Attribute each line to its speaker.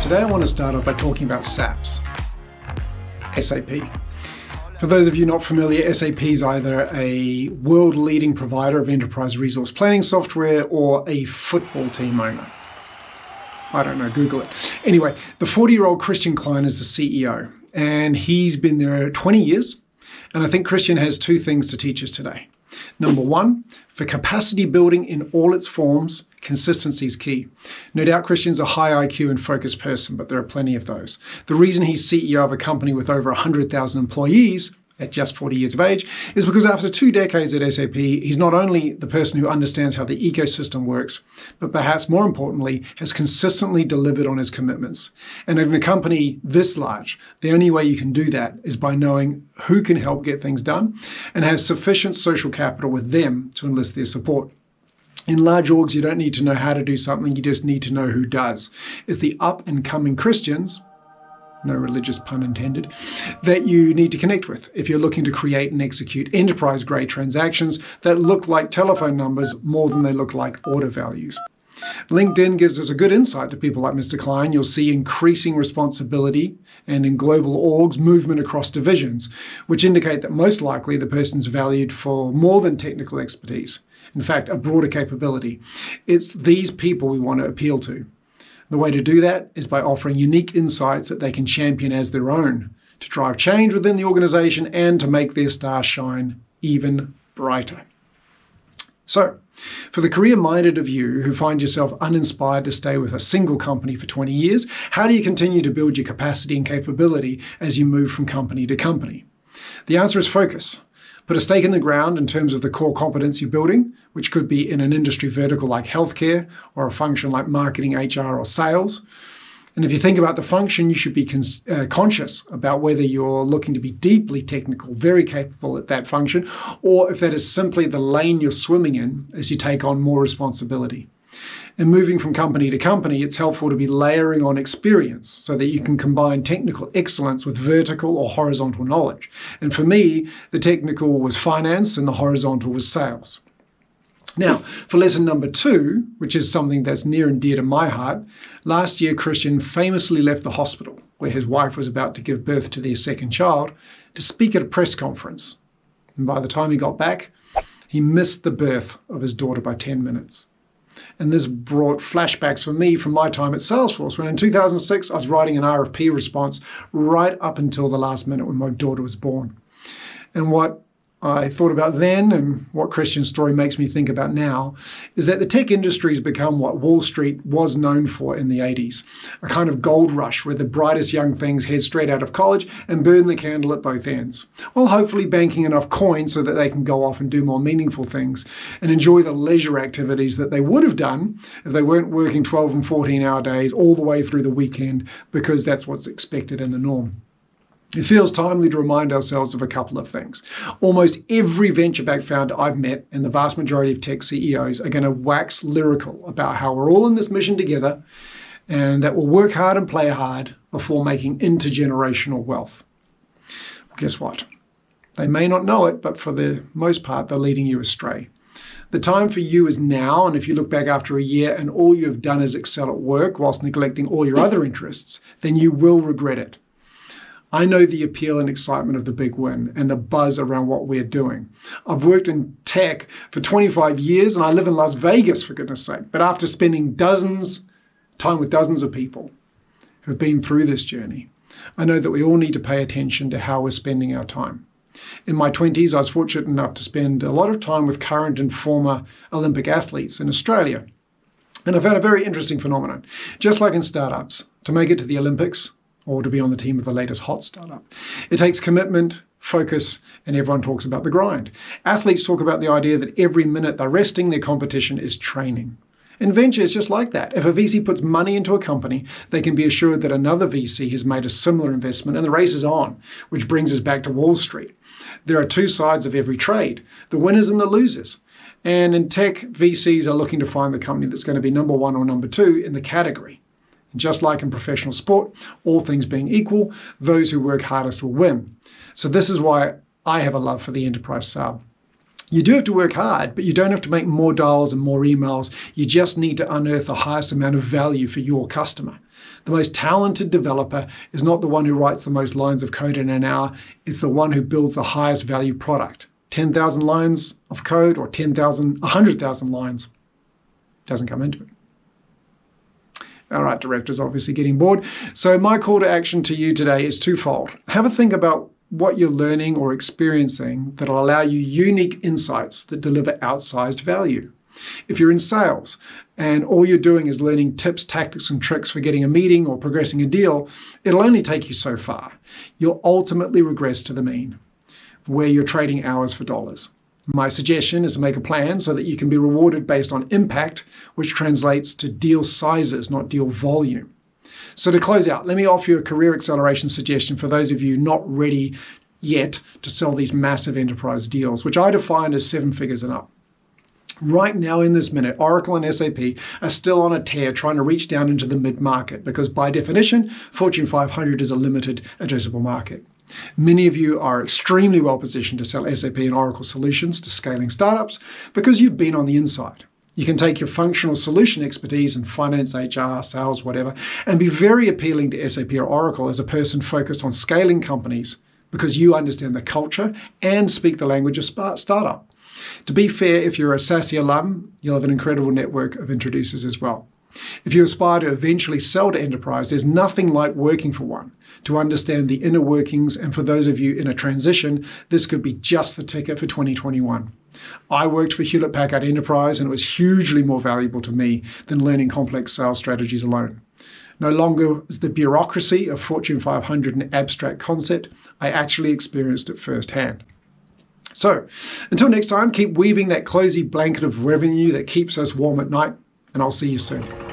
Speaker 1: Today I want to start off by talking about SAPs, SAP. For those of you not familiar, SAP is either a world-leading provider of enterprise resource planning software or a football team owner. I don't know, Google it. Anyway, the 40-year-old Christian Klein is the CEO, and he's been there 20 years. And I think Christian has two things to teach us today. Number one, for capacity building in all its forms, consistency is key. No doubt Christian's a high IQ and focused person, but there are plenty of those. The reason he's CEO of a company with over 100,000 employees at just 40 years of age is because after 2 decades at SAP, he's not only the person who understands how the ecosystem works, but perhaps more importantly, has consistently delivered on his commitments. And in a company this large, the only way you can do that is by knowing who can help get things done and have sufficient social capital with them to enlist their support. In large orgs, you don't need to know how to do something, you just need to know who does. It's the up-and-coming Christians, no religious pun intended, that you need to connect with if you're looking to create and execute enterprise-grade transactions that look like telephone numbers more than they look like order values. LinkedIn gives us a good insight to people like Mr. Klein. You'll see increasing responsibility and in global orgs, movement across divisions, which indicate that most likely the person's valued for more than technical expertise. In fact, a broader capability. It's these people we want to appeal to. The way to do that is by offering unique insights that they can champion as their own, to drive change within the organization and to make their star shine even brighter. So, for the career-minded of you who find yourself uninspired to stay with a single company for 20 years, how do you continue to build your capacity and capability as you move from company to company? The answer is focus. Put a stake in the ground in terms of the core competence you're building, which could be in an industry vertical like healthcare or a function like marketing, HR, or sales. And if you think about the function, you should be conscious about whether you're looking to be deeply technical, very capable at that function, or if that is simply the lane you're swimming in as you take on more responsibility. And moving from company to company, it's helpful to be layering on experience so that you can combine technical excellence with vertical or horizontal knowledge. And for me, the technical was finance and the horizontal was sales. Now, for lesson number 2, which is something that's near and dear to my heart, last year Christian famously left the hospital where his wife was about to give birth to their second child to speak at a press conference. And by the time he got back, he missed the birth of his daughter by 10 minutes. And this brought flashbacks for me from my time at Salesforce, when in 2006 I was writing an RFP response right up until the last minute when my daughter was born. And what I thought about then, and what Christian's story makes me think about now, is that the tech industry has become what Wall Street was known for in the 80s, a kind of gold rush where the brightest young things head straight out of college and burn the candle at both ends, while hopefully banking enough coin so that they can go off and do more meaningful things and enjoy the leisure activities that they would have done if they weren't working 12 and 14-hour days all the way through the weekend, because that's what's expected in the norm. It feels timely to remind ourselves of a couple of things. Almost every venture-backed founder I've met, and the vast majority of tech CEOs, are going to wax lyrical about how we're all in this mission together and that we'll work hard and play hard before making intergenerational wealth. Well, guess what? They may not know it, but for the most part, they're leading you astray. The time for you is now, and if you look back after a year and all you've done is excel at work whilst neglecting all your other interests, then you will regret it. I know the appeal and excitement of the big win and the buzz around what we're doing. I've worked in tech for 25 years and I live in Las Vegas, for goodness sake. But after spending time with dozens of people who've been through this journey, I know that we all need to pay attention to how we're spending our time. In my 20s, I was fortunate enough to spend a lot of time with current and former Olympic athletes in Australia. And I found a very interesting phenomenon. Just like in startups, to make it to the Olympics, or to be on the team of the latest hot startup, it takes commitment, focus, and everyone talks about the grind. Athletes talk about the idea that every minute they're resting, their competition is training. In venture, it's just like that. If a VC puts money into a company, they can be assured that another VC has made a similar investment, and the race is on, which brings us back to Wall Street. There are two sides of every trade, the winners and the losers. And in tech, VCs are looking to find the company that's going to be number 1 or number 2 in the category. Just like in professional sport, all things being equal, those who work hardest will win. So this is why I have a love for the enterprise sale. You do have to work hard, but you don't have to make more dials and more emails. You just need to unearth the highest amount of value for your customer. The most talented developer is not the one who writes the most lines of code in an hour. It's the one who builds the highest value product. 10,000 lines of code or 100,000 lines doesn't come into it. All right, directors obviously getting bored. So my call to action to you today is twofold. Have a think about what you're learning or experiencing that will allow you unique insights that deliver outsized value. If you're in sales and all you're doing is learning tips, tactics, and tricks for getting a meeting or progressing a deal, it'll only take you so far. You'll ultimately regress to the mean, where you're trading hours for dollars. My suggestion is to make a plan so that you can be rewarded based on impact, which translates to deal sizes, not deal volume. So to close out, let me offer you a career acceleration suggestion for those of you not ready yet to sell these massive enterprise deals, which I define as 7 figures and up. Right now in this minute, Oracle and SAP are still on a tear trying to reach down into the mid-market because by definition, Fortune 500 is a limited addressable market. Many of you are extremely well positioned to sell SAP and Oracle solutions to scaling startups because you've been on the inside. You can take your functional solution expertise in finance, HR, sales, whatever, and be very appealing to SAP or Oracle as a person focused on scaling companies because you understand the culture and speak the language of startup. To be fair, if you're a SASE alum, you'll have an incredible network of introducers as well. If you aspire to eventually sell to enterprise, there's nothing like working for one to understand the inner workings. And for those of you in a transition, this could be just the ticket for 2021. I worked for Hewlett-Packard Enterprise, and it was hugely more valuable to me than learning complex sales strategies alone. No longer is the bureaucracy of Fortune 500 an abstract concept. I actually experienced it firsthand. So, until next time, keep weaving that cozy blanket of revenue that keeps us warm at night, and I'll see you soon.